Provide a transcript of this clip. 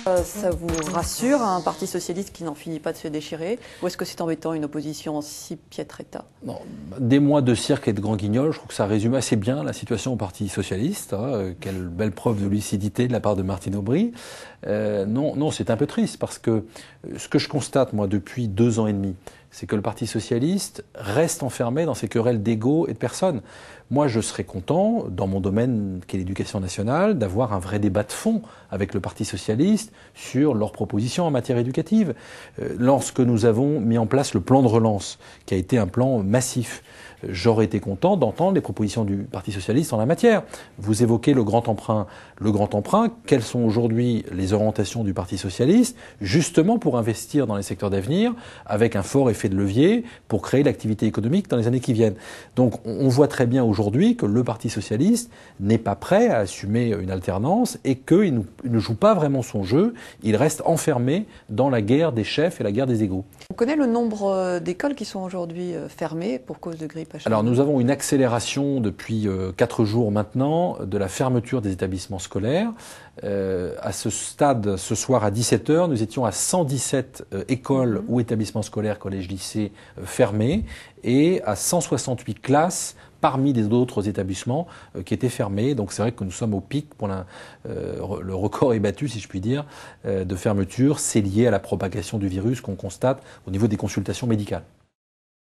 Ça vous rassure, un parti socialiste qui n'en finit pas de se déchirer? Ou est-ce que c'est embêtant, une opposition en si piètre état? Non, des mois de cirque et de grands guignols, je trouve que ça résume assez bien la situation au Parti socialiste. Quelle belle preuve de lucidité de la part de Martine Aubry. Non, c'est un peu triste parce que ce que je constate, moi, depuis 2 ans et demi, c'est que le Parti socialiste reste enfermé dans ses querelles d'ego et de personnes. Moi, je serais content, dans mon domaine qui est l'éducation nationale, d'avoir un vrai débat de fond avec le Parti socialiste sur leurs propositions en matière éducative. Lorsque nous avons mis en place le plan de relance, qui a été un plan massif, j'aurais été content d'entendre les propositions du Parti socialiste en la matière. Vous évoquez le grand emprunt. Le grand emprunt, quelles sont aujourd'hui les orientations du Parti socialiste, justement pour investir dans les secteurs d'avenir, avec un fort effet de levier pour créer l'activité économique dans les années qui viennent. Donc on voit très bien aujourd'hui que le Parti socialiste n'est pas prêt à assumer une alternance et qu'il ne joue pas vraiment son jeu. Il reste enfermé dans la guerre des chefs et la guerre des égos. On connaît le nombre d'écoles qui sont aujourd'hui fermées pour cause de grippe H1N1. Alors nous avons une accélération depuis 4 jours maintenant de la fermeture des établissements scolaires. À ce stade, ce soir à 17h, nous étions à 117 écoles ou établissements scolaires, collèges, lycées fermés et à 168 classes parmi les autres établissements qui étaient fermés. Donc c'est vrai que nous sommes au pic pour le record est battu, si je puis dire, de fermeture. C'est lié à la propagation du virus qu'on constate au niveau des consultations médicales.